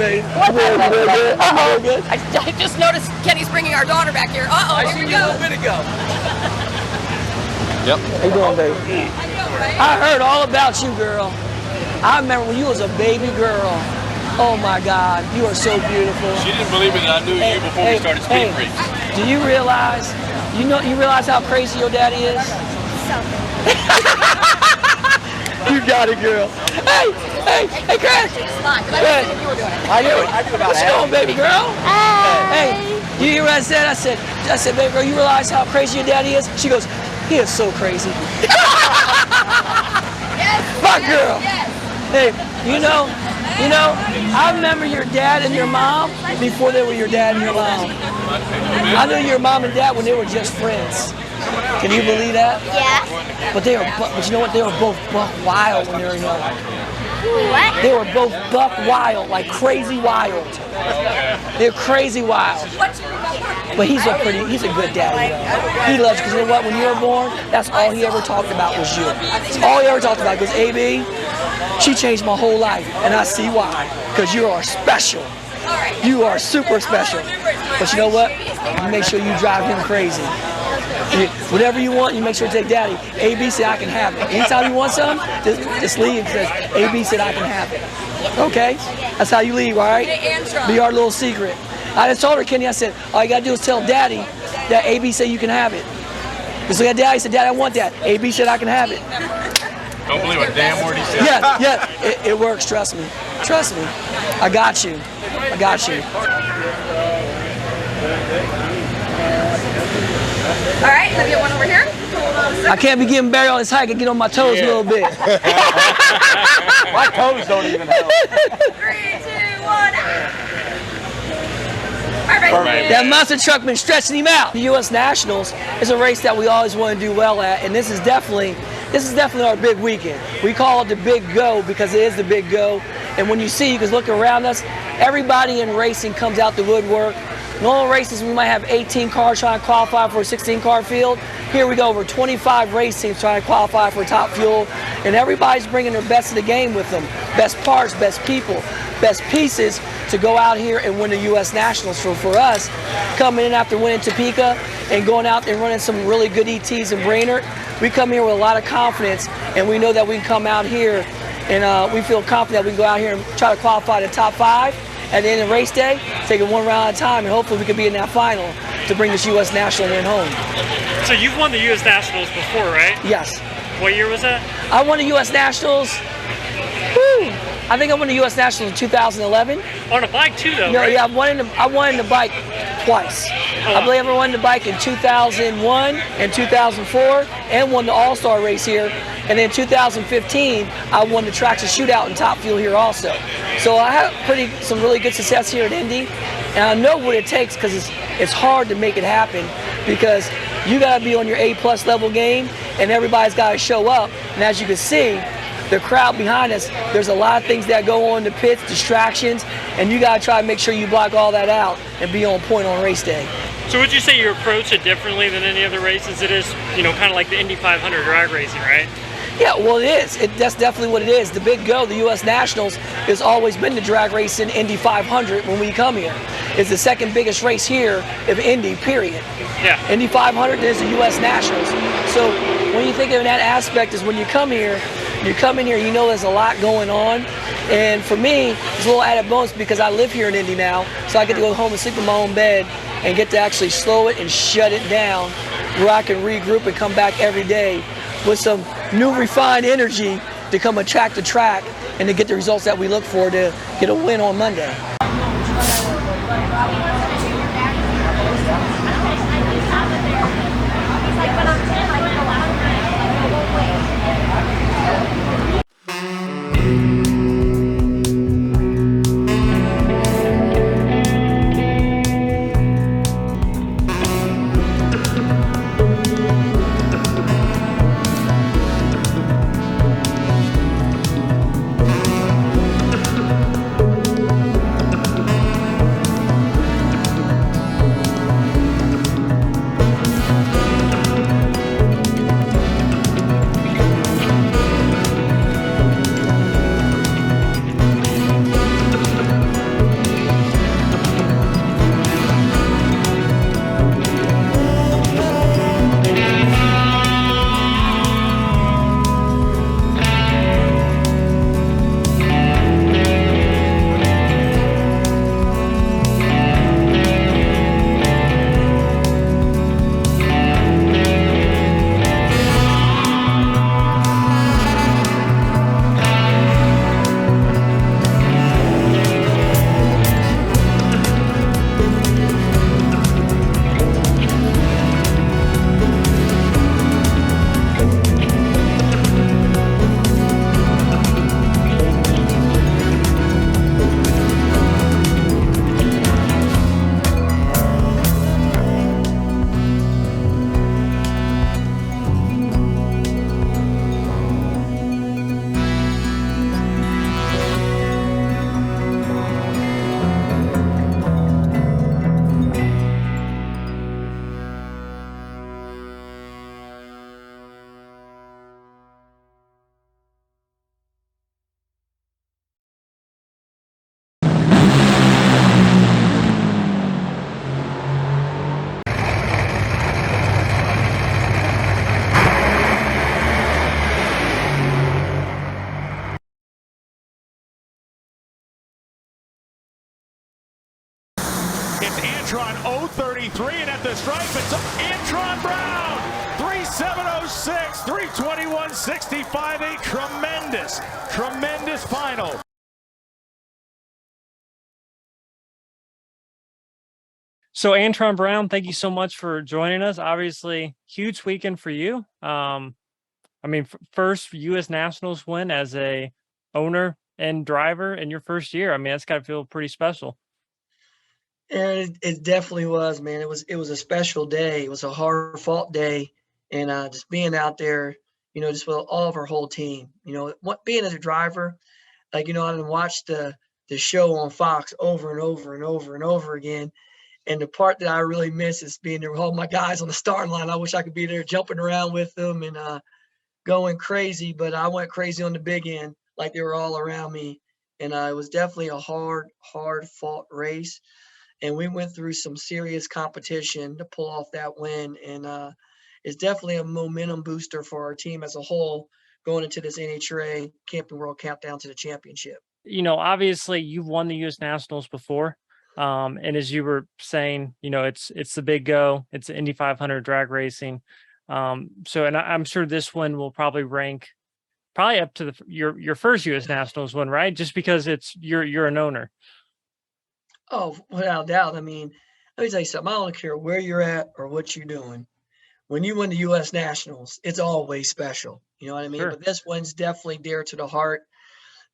baby? Good. Good. I just noticed Kenny's bringing our daughter back here. I seen you a little bit ago. Yep. How you doing, baby? I heard all about you, girl. I remember when you was a baby girl. Oh my God, you are so beautiful. She didn't believe it, and I knew you before we started speed race. Do you realize? You realize how crazy your daddy is? You got it, girl. Hey, Chris. I knew about it. What's going on, baby girl? Hey, you hear what I said? I said, baby girl, you realize how crazy your daddy is? She goes, he is so crazy. My girl. Hey, you know, I remember your dad and your mom before they were your dad and your mom. I knew your mom and dad when they were just friends. Can you believe that? Yeah. But you know what? They were both buck wild when they were young. What? They were both buck wild, like crazy wild. They're crazy wild. But he's a good daddy. He loves you because you know what? When you were born, that's all he ever talked about was you. That's all he ever talked about. He goes, AB, she changed my whole life, and I see why. Because you are special. You are super special. But you know what? You make sure you drive him crazy. Whatever you want, you make sure to take daddy. AB said I can have it. Anytime you want something, just leave and says, AB said I can have it. Okay? That's how you leave, all right? Be our little secret. I just told her, Kenny, I said, all you got to do is tell daddy that AB said you can have it. Just look at daddy, said, Daddy, I want that. AB said I can have it. Don't believe a damn word he said. Yeah, it works, trust me. Trust me. I got you. I got you. All right, let me get one over here. I can't be getting buried on this hike and get on my toes a little bit. My toes don't even help. 3, 2, 1. Perfect. That monster truck been stretching him out. The U.S. Nationals is a race that we always want to do well at, and this is definitely our big weekend. We call it the Big Go because it is the Big Go. And when you see, you can look around us, everybody in racing comes out the woodwork. Normal races, we might have 18 cars trying to qualify for a 16-car field. Here we go, over 25 race teams trying to qualify for top fuel, and everybody's bringing their best of the game with them. Best parts, best people, best pieces to go out here and win the U.S. Nationals. For us, coming in after winning Topeka and going out and running some really good ETs in Brainerd, we come here with a lot of confidence, and we know that we can come out here and we feel confident that we can go out here and try to qualify the top 5. At the end of race day, take it one round at a time, and hopefully we can be in that final to bring this U.S. National win home. So you've won the U.S. Nationals before, right? Yes. What year was that? I won the U.S. Nationals. I think I won the U.S. Nationals in 2011. On a bike too, though. No, right? yeah, I won the bike twice. I believe I won the bike in 2001 and 2004, and won the All-Star race here. And then in 2015, I won the Traction Shootout in Top Fuel here also. So I had some really good success here at Indy, and I know what it takes because it's hard to make it happen because you got to be on your A+ level game, and everybody's got to show up. And as you can see, the crowd behind us, there's a lot of things that go on in the pits, distractions, and you got to try to make sure you block all that out and be on point on race day. So would you say you approach it differently than any other races? It is, kind of like the Indy 500 drag racing, right? Yeah, well, it is. That's definitely what it is. The Big Go, the U.S. Nationals, has always been the drag race in Indy 500 when we come here. It's the second biggest race here of Indy, period. Yeah. Indy 500 is the U.S. Nationals. So when you think of that aspect is when you come in here, you know there's a lot going on. And for me, it's a little added bonus because I live here in Indy now, so I get to go home and sleep in my own bed and get to actually slow it and shut it down where I can regroup and come back every day with some new refined energy to come attack the track and to get the results that we look for to get a win on Monday. Antron 033, and at the stripe, it's Antron Brown. 3706, 321.65, a tremendous final. So Antron Brown, thank you so much for joining us. Obviously, huge weekend for you. I mean, first U.S. Nationals win as a owner and driver in your first year. I mean, that's got to feel pretty special. And it definitely was, man. It was a special day. It was a hard-fought day, and just being out there, just with all of our whole team. Being as a driver, like I done watched the show on Fox over and over and over and over again. And the part that I really miss is being there with all my guys on the starting line. I wish I could be there jumping around with them and going crazy, but I went crazy on the big end, like they were all around me. And it was definitely a hard-fought race. And we went through some serious competition to pull off that win. And it's definitely a momentum booster for our team as a whole going into this NHRA Camping World Countdown to the championship. Obviously you've won the U.S. Nationals before. And as you were saying, it's the big go. It's Indy 500 drag racing. And I'm sure this one will probably rank up to your first U.S. Nationals one, right? Just because you're an owner. Oh, without doubt. I mean, let me tell you something. I don't care where you're at or what you're doing. When you win the U.S. Nationals, it's always special. You know what I mean? Sure. But this one's definitely dear to the heart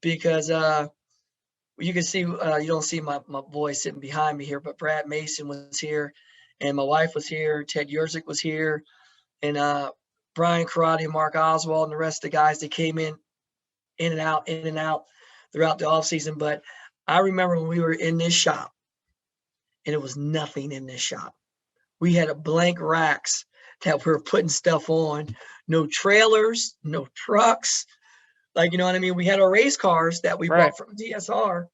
because you can see, you don't see my boy sitting behind me here, but Brad Mason was here and my wife was here. Ted Yzeryk was here and Brian Karate, Mark Oswald, and the rest of the guys that came in and out throughout the offseason. But I remember when we were in this shop and it was nothing in this shop. We had a blank racks that we were putting stuff on, no trailers, no trucks. Like, you know what I mean? We had our race cars that we bought from DSR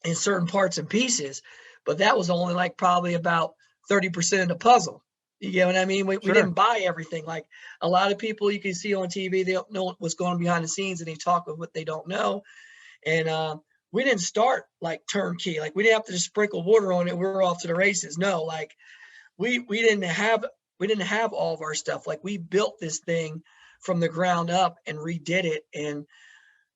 in certain parts and pieces, but that was only like probably about 30% of the puzzle. You get what I mean? We didn't buy everything. Like a lot of people you can see on TV, they don't know what's going on behind the scenes and they talk of what they don't know. And we didn't start like turnkey. Like we didn't have to just sprinkle water on it. We're off to the races. No, like we didn't have all of our stuff. Like we built this thing from the ground up and redid it. And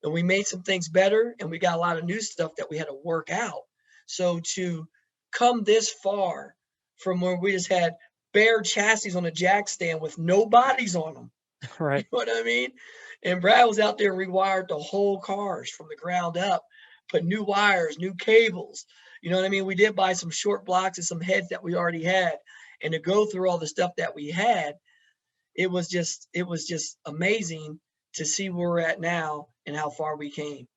we made some things better and we got a lot of new stuff that we had to work out. So to come this far from where we just had bare chassis on a jack stand with no bodies on them. Right. You know what I mean? And Brad was out there and rewired the whole cars from the ground up, put new wires, new cables. You know what I mean? We did buy some short blocks and some heads that we already had. And to go through all the stuff that we had, it was just amazing to see where we're at now and how far we came,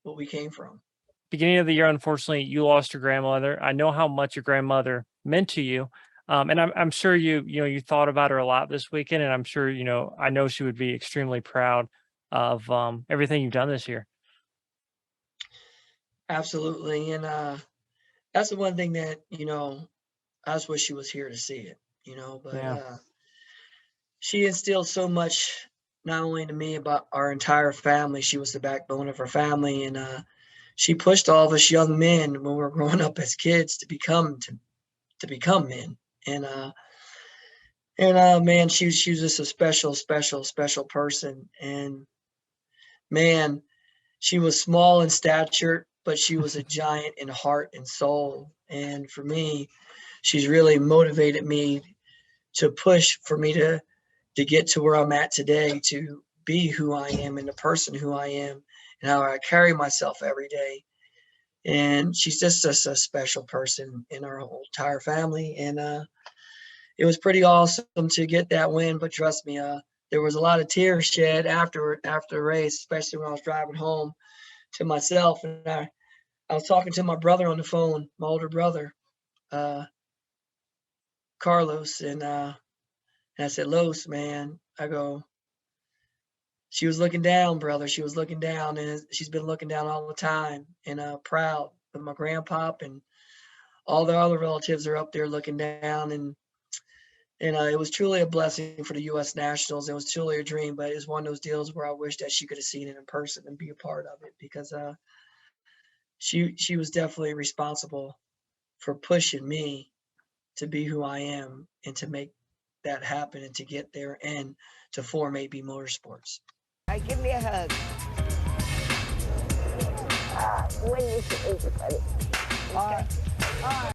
what we came from. Beginning of the year, unfortunately, you lost your grandmother. I know how much your grandmother meant to you. And I'm sure you thought about her a lot this weekend, and I'm sure, I know she would be extremely proud of everything you've done this year. Absolutely. And that's the one thing that, I just wish she was here to see it, but she instilled so much, not only to me, but our entire family. She was the backbone of our family. And she pushed all of us young men when we were growing up as kids to become men. And man, she was just a special person. And man, she was small in stature, but she was a giant in heart and soul. And for me, she's really motivated me to push for me to get to where I'm at today, to be who I am and the person who I am and how I carry myself every day. And she's just a special person in our whole entire family. And it was pretty awesome to get that win. But trust me, there was a lot of tears shed after the race, especially when I was driving home to myself. And I was talking to my brother on the phone, my older brother, Carlos, and I said, Los, man, I go, she was looking down, brother. She was looking down, and she's been looking down all the time, and proud of my grandpop, and all the other relatives are up there looking down, and it was truly a blessing for the U.S. Nationals. It was truly a dream, but it was one of those deals where I wish that she could have seen it in person and be a part of it, because she was definitely responsible for pushing me to be who I am and to make that happen and to get there and to form AB Motorsports. All right, give me a hug. When you should, buddy. Okay. All right.